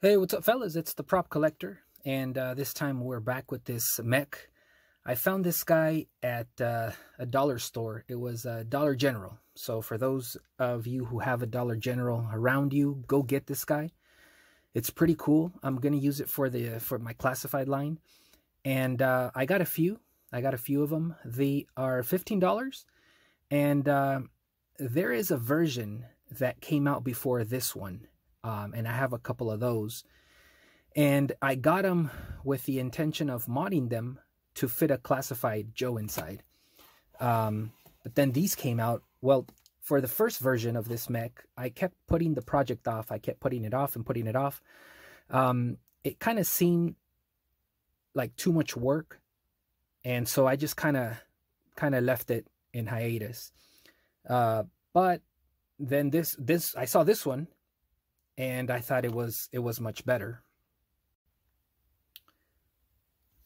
Hey, what's up, fellas? It's the Prop Collector, and this time we're back with this mech. I found this guy at a dollar store. It was a Dollar General. So for those of you who have a Dollar General around you, go get this guy. It's pretty cool. I'm gonna use it for my classified line, and I got a few. I got a few of them. They are $15, and there is a version that came out before this one. And I have a couple of those, and I got them with the intention of modding them to fit a classified Joe inside. But then these came out. Well, for the first version of this mech, I kept putting the project off. I kept putting it off and putting it off. It kind of seemed like too much work, and so I just kind of left it in hiatus. But then I saw this one, and I thought it was much better.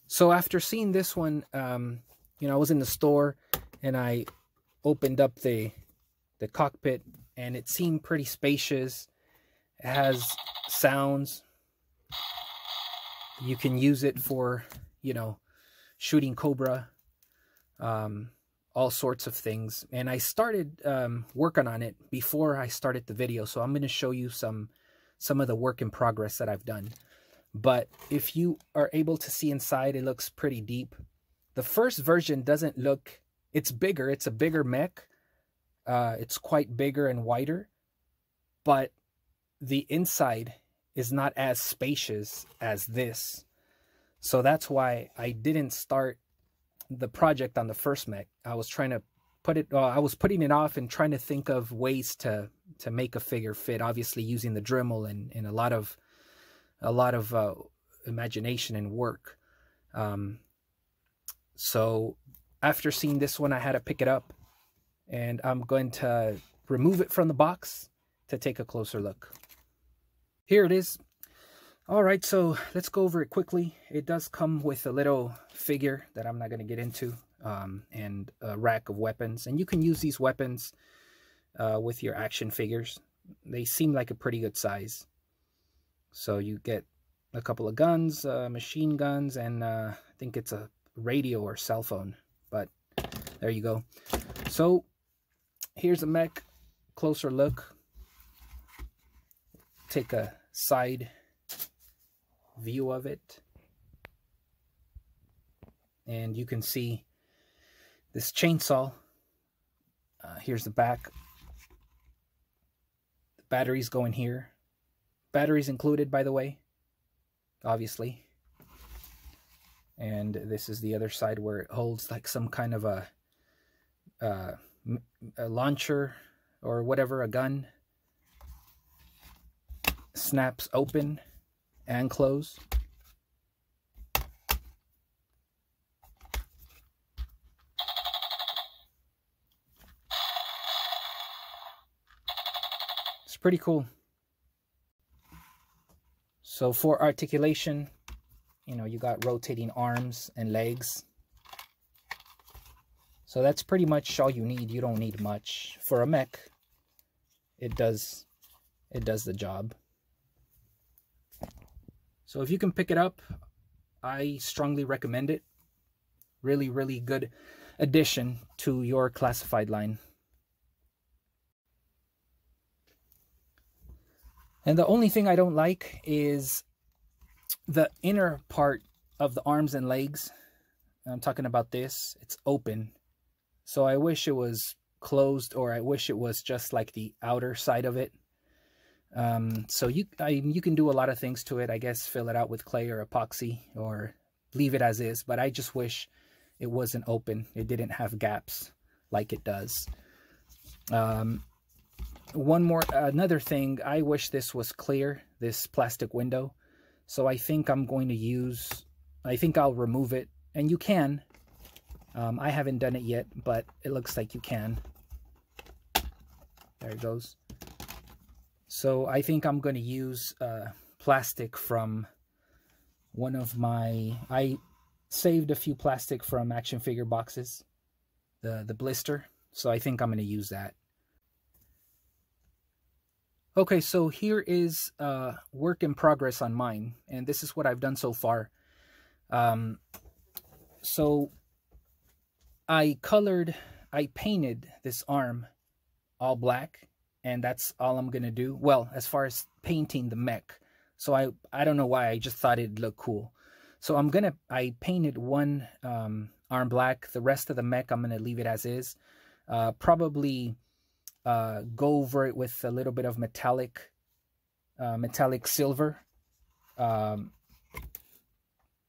So after seeing this one, I was in the store and I opened up the cockpit, and it seemed pretty spacious. It has sounds. You can use it for, shooting Cobra, all sorts of things. And I started working on it before I started the video, so I'm going to show you some of the work in progress that I've done. But if you are able to see inside, it looks pretty deep. The first version doesn't look, it's bigger, it's a bigger mech. It's quite bigger and wider, but the inside is not as spacious as this. So that's why I didn't start the project on the first mech. I was trying to I was putting it off and trying to think of ways to make a figure fit, obviously using the Dremel and a lot of imagination and work. So after seeing this one, I had to pick it up, and I'm going to remove it from the box to take a closer look. Here it is. All right, so let's go over it quickly. It does come with a little figure that I'm not going to get into, and a rack of weapons. And you can use these weapons with your action figures. They seem like a pretty good size. So you get a couple of guns, machine guns, and I think it's a radio or cell phone. But there you go. So here's a mech, closer look. Take a side view of it, and you can see this chainsaw. Here's the back. The batteries go in here. Batteries included, by the way, obviously. And this is the other side where it holds like some kind of a launcher or whatever, a gun. Snaps open and close. It's pretty cool. So for articulation, you got rotating arms and legs. So that's pretty much all you need. You don't need much. For a mech, it does the job. So if you can pick it up, I strongly recommend it. Really, really good addition to your classified line. And the only thing I don't like is the inner part of the arms and legs. I'm talking about this. It's open. So I wish it was closed, or I wish it was just like the outer side of it. So you can do a lot of things to it. I guess fill it out with clay or epoxy, or leave it as is. But I just wish it wasn't open. It didn't have gaps like it does. Another thing, I wish this was clear, this plastic window. So I think I'll remove it, and you can. I haven't done it yet, but it looks like you can. There it goes. So I think I'm going to use plastic from one of I saved a few plastic from action figure boxes, the blister. So I think I'm going to use that. Okay, so here is work in progress on mine, and this is what I've done so far. Um, so I painted this arm all black, and that's all I'm gonna do. Well, as far as painting the mech, so I don't know why, I just thought it'd look cool. So I painted one arm black. The rest of the mech I'm gonna leave it as is. Probably go over it with a little bit of metallic silver. Um,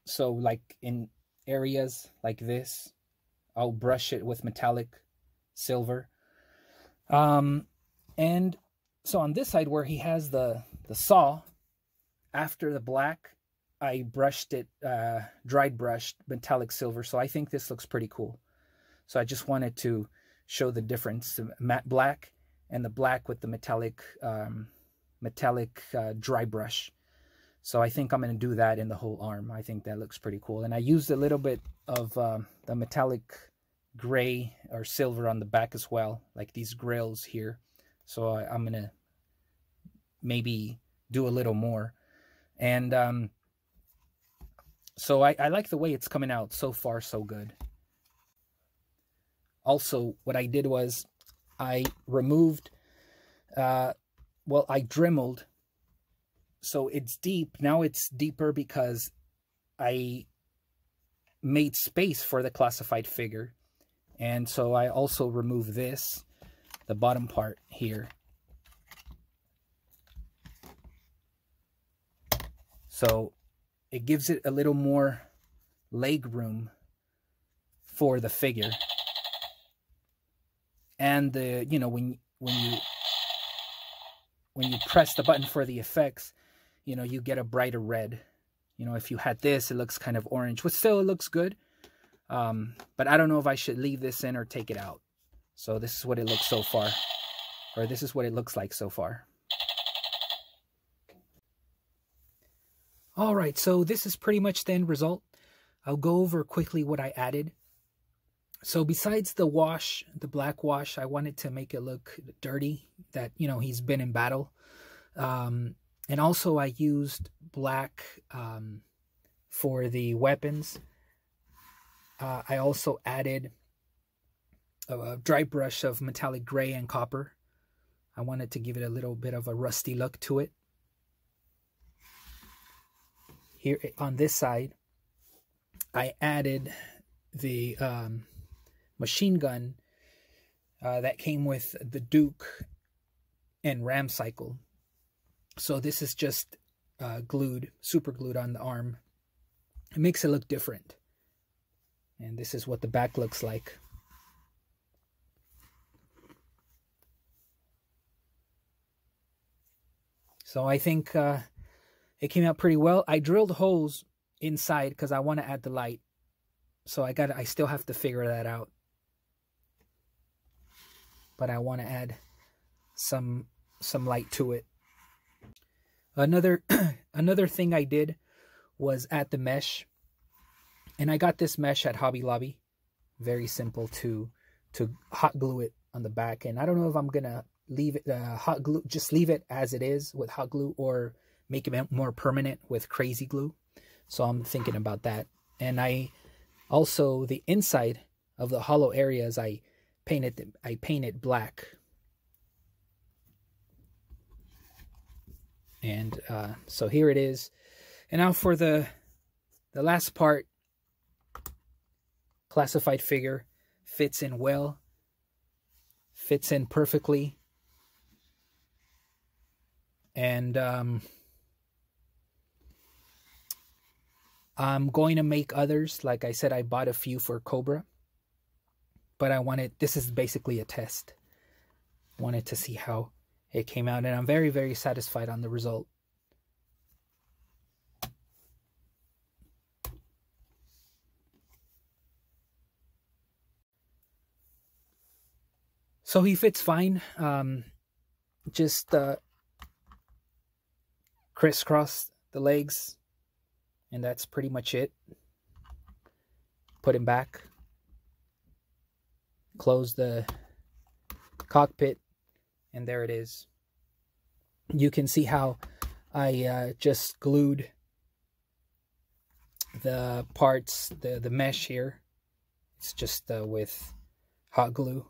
so like in areas like this, I'll brush it with metallic silver. And so on this side where he has the saw, after the black, I brushed it, dried brushed metallic silver. So I think this looks pretty cool. So I just wanted to show the difference, the matte black and the black with the metallic dry brush. So I think I'm going to do that in the whole arm. I think that looks pretty cool. And I used a little bit of the metallic gray or silver on the back as well, like these grills here. So I'm going to maybe do a little more. And so I like the way it's coming out. So far, so good. Also, what I did was I removed, I dremeled. So it's deep. Now it's deeper because I made space for the classified figure. And so I also removed this, the bottom part here. So it gives it a little more leg room for the figure. And the, you know, when you press the button for the effects, you know, you get a brighter red. You know, if you had this, it looks kind of orange, but still it looks good. But I don't know if I should leave this in or take it out. So this is what it looks so far, or this is what it looks like so far. All right, so this is pretty much the end result. I'll go over quickly what I added. So besides the wash, the black wash, I wanted to make it look dirty, that, you know, he's been in battle. And also I used black for the weapons. I also added a dry brush of metallic gray and copper. I wanted to give it a little bit of a rusty look to it. Here on this side, I added the machine gun that came with the Duke and Ram cycle. So this is just super glued on the arm. It makes it look different. And this is what the back looks like. So I think it came out pretty well. I drilled holes inside because I want to add the light. So I still have to figure that out. But I want to add some light to it. Another thing I did was add the mesh. And I got this mesh at Hobby Lobby. Very simple to hot glue it on the back. And I don't know if I'm gonna leave it hot glue, just leave it as it is with hot glue, or make it more permanent with crazy glue. So I'm thinking about that. And I also, the inside of the hollow areas, I painted black. And so here it is. And now for the last part. Classified figure, fits in well, fits in perfectly. And I'm going to make others. Like I said, I bought a few for Cobra. But this is basically a test. Wanted to see how it came out. And I'm very, very satisfied on the result. So he fits fine. Just crisscross the legs, and that's pretty much it. Put him back. Close the cockpit, and there it is. You can see how I just glued the parts, the mesh here. It's just with hot glue.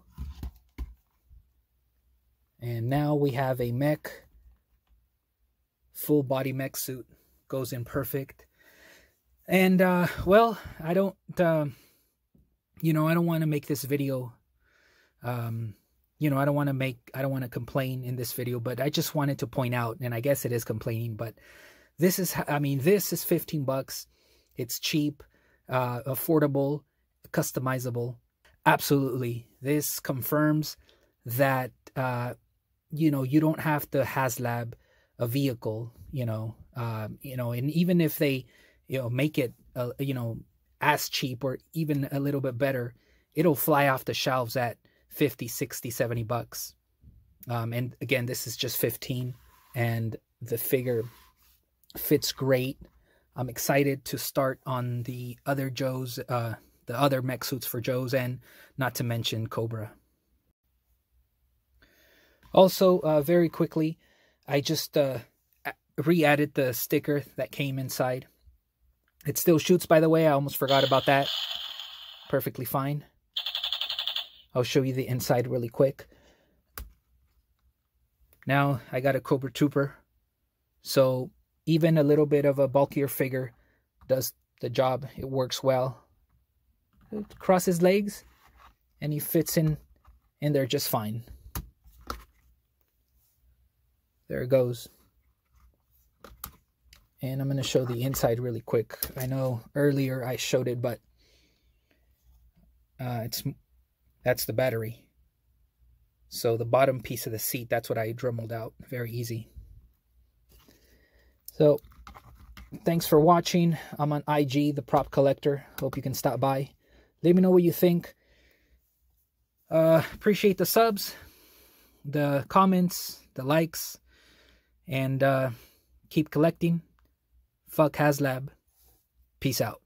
And now we have a mech, full body mech suit. Goes in perfect. And well, I don't you know, I don't want to make this video you know, I don't want to complain in this video, but I just wanted to point out, and I guess it is complaining, but this is, I mean, this is 15 bucks. It's cheap, affordable, customizable. Absolutely. This confirms that, you know, you don't have to HasLab a vehicle, you know, and even if they, you know, make it, you know, as cheap or even a little bit better, it'll fly off the shelves at 50, 60, 70 bucks. And again, this is just 15, and the figure fits great. I'm excited to start on the other Joes, the other mech suits for Joes, and not to mention Cobra. Also, very quickly, I just re-added the sticker that came inside. It still shoots, by the way. I almost forgot about that. Perfectly fine. I'll show you the inside really quick. Now, I got a Cobra Trooper. So, even a little bit of a bulkier figure does the job. It works well. Cross his legs, and he fits in there just fine. There it goes. And I'm going to show the inside really quick. I know earlier I showed it, but that's the battery. So the bottom piece of the seat, that's what I dremeled out. Very easy. So thanks for watching. I'm on IG, the Prop Collector. Hope you can stop by. Let me know what you think. Appreciate the subs, the comments, the likes, and keep collecting. Fuck HasLab. Peace out.